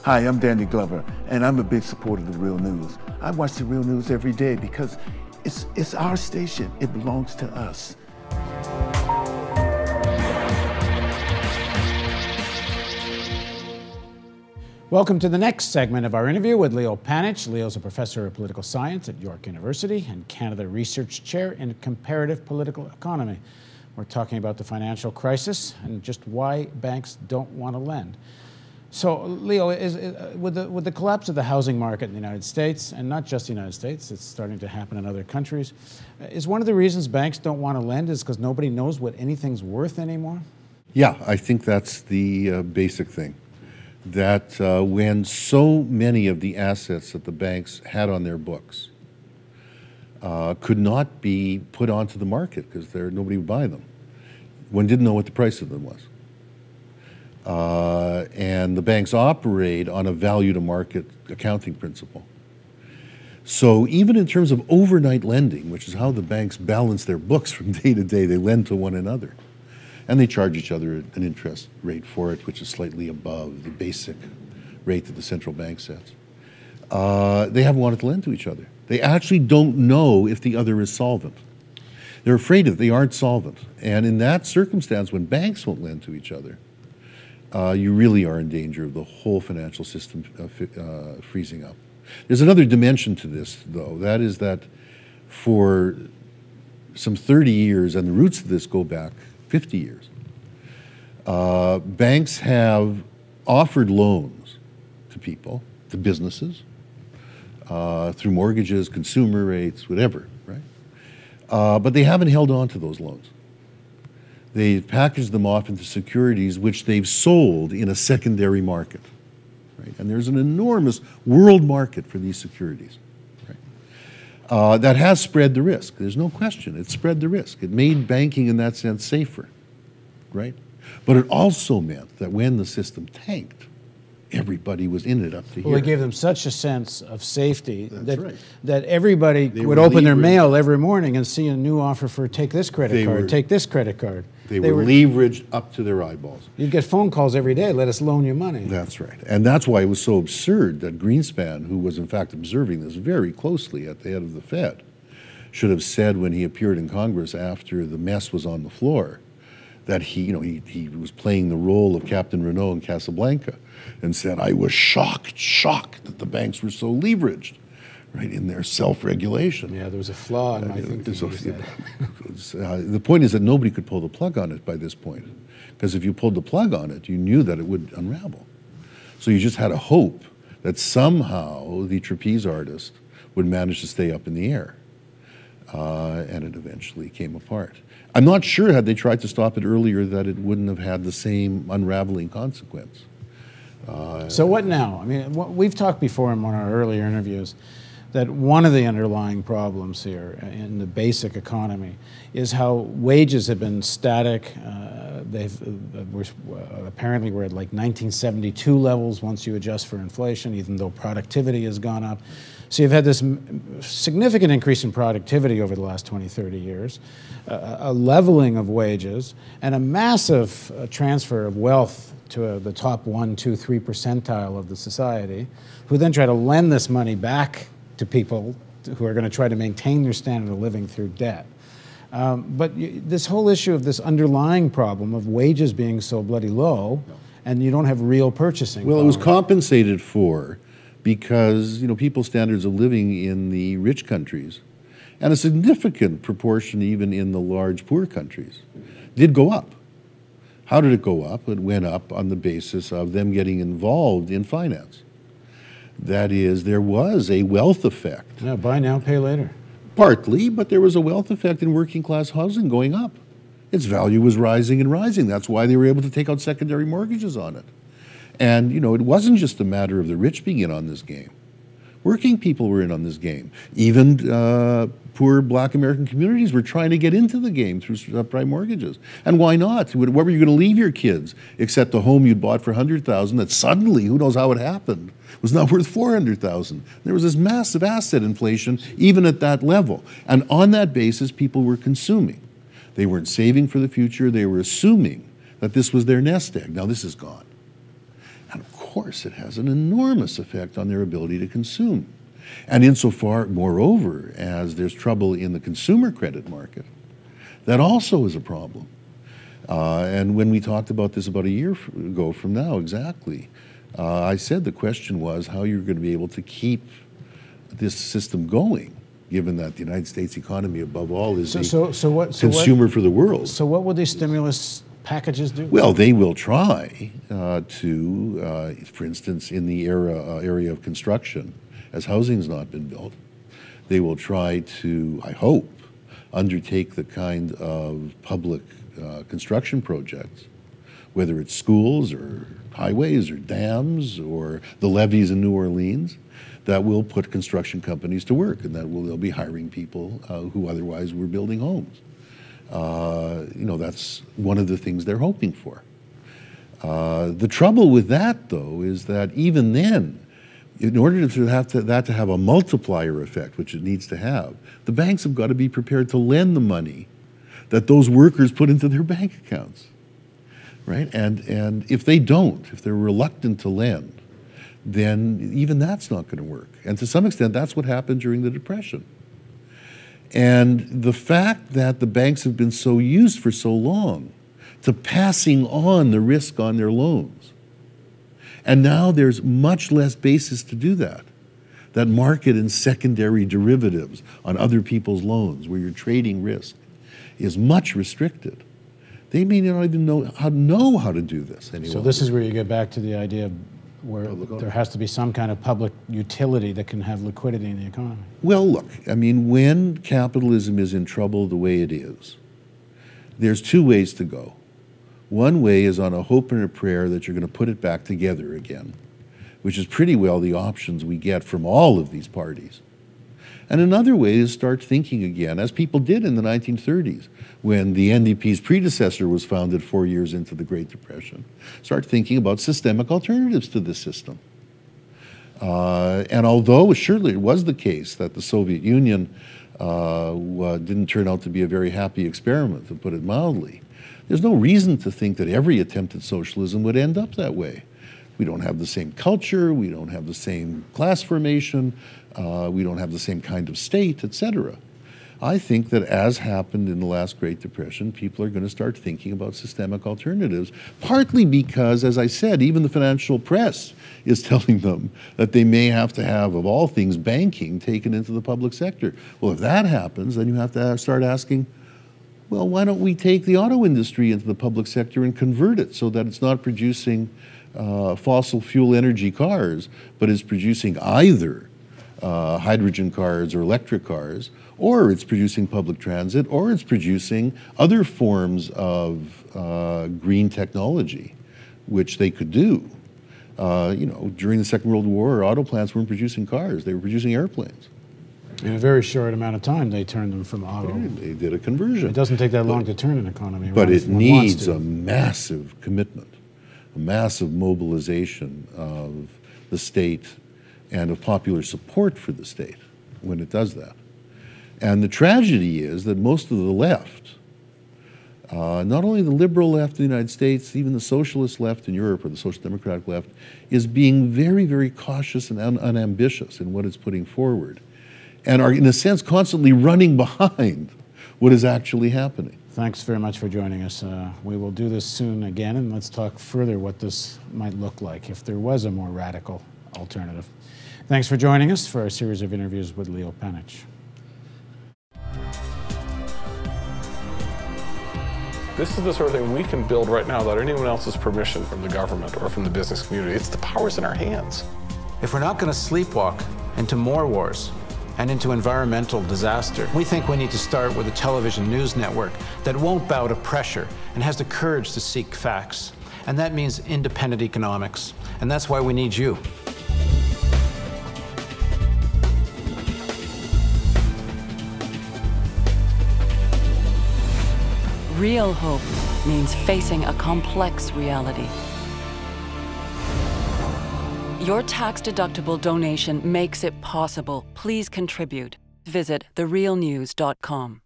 Hi, I'm Danny Glover, and I'm a big supporter of The Real News. I watch The Real News every day because it's our station. It belongs to us. Welcome to the next segment of our interview with Leo Panitch. Leo's a professor of political science at York University and Canada Research Chair in Comparative Political Economy. We're talking about the financial crisis and just why banks don't want to lend. So, Leo, with the collapse of the housing market in the United States, and not just the United States, it's starting to happen in other countries, is one of the reasons banks don't want to lend is because nobody knows what anything's worth anymore? Yeah, I think that's the basic thing. That when so many of the assets that the banks had on their books could not be put onto the market because nobody would buy them, one didn't know what the price of them was. And the banks operate on a value-to-market accounting principle. So even in terms of overnight lending, which is how the banks balance their books from day to day, they lend to one another. And they charge each other an interest rate for it, which is slightly above the basic rate that the central bank sets. They haven't wanted to lend to each other. They actually don't know if the other is solvent. They're afraid that they aren't solvent. And in that circumstance, when banks won't lend to each other, you really are in danger of the whole financial system freezing up. There's another dimension to this, though. That is that for some 30 years, and the roots of this go back 50 years, banks have offered loans to people, to businesses, through mortgages, consumer rates, whatever, right? But they haven't held on to those loans. They've packaged them off into securities which they've sold in a secondary market, right? And there's an enormous world market for these securities, right? That has spread the risk. There's no question. It spread the risk. It made banking in that sense safer, right? But it also meant that when the system tanked, everybody was in it up to here. Well, it gave them such a sense of safety right. that everybody would open their mail every morning and see a new offer for take this credit card, take this credit card. They were leveraged up to their eyeballs. You'd get phone calls every day, let us loan you money. That's right. And that's why it was so absurd that Greenspan, who was in fact observing this very closely at the head of the Fed, should have said when he appeared in Congress after the mess was on the floor that he was playing the role of Captain Renault in Casablanca and said, I was shocked that the banks were so leveraged, right, in their self-regulation. Yeah, there was a flaw in my thinking. The point is that nobody could pull the plug on it by this point, because if you pulled the plug on it, you knew that it would unravel. So you just had a hope that somehow the trapeze artist would manage to stay up in the air, and it eventually came apart. I'm not sure, had they tried to stop it earlier, that it wouldn't have had the same unraveling consequence. So what now? I mean, we've talked before in one of our earlier interviews that one of the underlying problems here in the basic economy is how wages have been static. Apparently we're at like 1972 levels once you adjust for inflation, even though productivity has gone up. So you've had this significant increase in productivity over the last 20, 30 years, a leveling of wages, and a massive transfer of wealth to the top 1, 2, 3 percentile of the society, who then try to lend this money back to people who are going to try to maintain their standard of living through debt. But this whole issue of this underlying problem of wages being so bloody low, and you don't have real purchasing power. Well, it was compensated for because, people's standards of living in the rich countries, and a significant proportion even in the large poor countries, did go up. How did it go up? It went up on the basis of them getting involved in finance. That is, there was a wealth effect. Yeah, buy now, pay later. Partly, but there was a wealth effect in working class housing going up. Its value was rising and rising. That's why they were able to take out secondary mortgages on it. And, it wasn't just a matter of the rich being in on this game. Working people were in on this game. Even poor black American communities were trying to get into the game through subprime mortgages. And why not? What were you going to leave your kids except the home you'd bought for $100,000 that suddenly, who knows how it happened, was now worth $400,000. There was this massive asset inflation even at that level. And on that basis, people were consuming. They weren't saving for the future. They were assuming that this was their nest egg. Now this is gone. And of course, it has an enormous effect on their ability to consume. And insofar, moreover, as there's trouble in the consumer credit market, that also is a problem. And when we talked about this about a year ago from now, exactly, I said the question was how you're going to be able to keep this system going, given that the United States economy, above all, is consumer for the world. So what would these stimulus packages do? Well, they will try to, for instance, in the area of construction, as housing's not been built, they will try to, I hope, undertake the kind of public construction projects, whether it's schools or highways or dams or the levees in New Orleans, that will put construction companies to work, and they'll be hiring people who otherwise were building homes. You know, that's one of the things they're hoping for. The trouble with that, though, is that even then, in order to have that to have a multiplier effect, which it needs to have, the banks have got to be prepared to lend the money that those workers put into their bank accounts, right? And if they don't, if they're reluctant to lend, then even that's not going to work. And to some extent, that's what happened during the Depression. And the fact that the banks have been so used for so long to passing on the risk on their loans, and now there's much less basis to do that. That market in secondary derivatives on other people's loans, where you're trading risk, is much restricted. They may not even know how to do this anymore. So this is where you get back to the idea of where there has to be some kind of public utility that can have liquidity in the economy. Well, look, I mean, when capitalism is in trouble the way it is, there's two ways to go. One way is on a hope and a prayer that you're going to put it back together again, which is pretty well the options we get from all of these parties. And another way is start thinking again, as people did in the 1930s, when the NDP's predecessor was founded 4 years into the Great Depression. Start thinking about systemic alternatives to this system. And although surely it was the case that the Soviet Union didn't turn out to be a very happy experiment, to put it mildly, there's no reason to think that every attempt at socialism would end up that way. We don't have the same culture, we don't have the same class formation, we don't have the same kind of state, etc. I think that, as happened in the last Great Depression, people are going to start thinking about systemic alternatives, partly because, as I said, even the financial press is telling them that they may have to have, of all things, banking taken into the public sector. Well, if that happens, then you have to start asking, well, why don't we take the auto industry into the public sector and convert it so that it's not producing fossil fuel energy cars, but is producing either hydrogen cars or electric cars, or it's producing public transit, or it's producing other forms of green technology, which they could do. You know, during the Second World War, auto plants weren't producing cars, they were producing airplanes. In a very short amount of time, they turned them from auto. They did a conversion. It doesn't take that long to turn an economy. But it needs a massive commitment, a massive mobilization of the state and of popular support for the state when it does that. And the tragedy is that most of the left, not only the liberal left in the United States, even the socialist left in Europe, or the social democratic left, is being very, very cautious and unambitious in what it's putting forward, and are, in a sense, constantly running behind what is actually happening. Thanks very much for joining us. We will do this soon again, and let's talk further what this might look like if there was a more radical alternative. Thanks for joining us for our series of interviews with Leo Panitch. This is the sort of thing we can build right now without anyone else's permission from the government or from the business community. It's the power's in our hands. If we're not going to sleepwalk into more wars and into environmental disaster, we think we need to start with a television news network that won't bow to pressure and has the courage to seek facts. And that means independent economics. And that's why we need you. Real hope means facing a complex reality. Your tax-deductible donation makes it possible. Please contribute. Visit therealnews.com.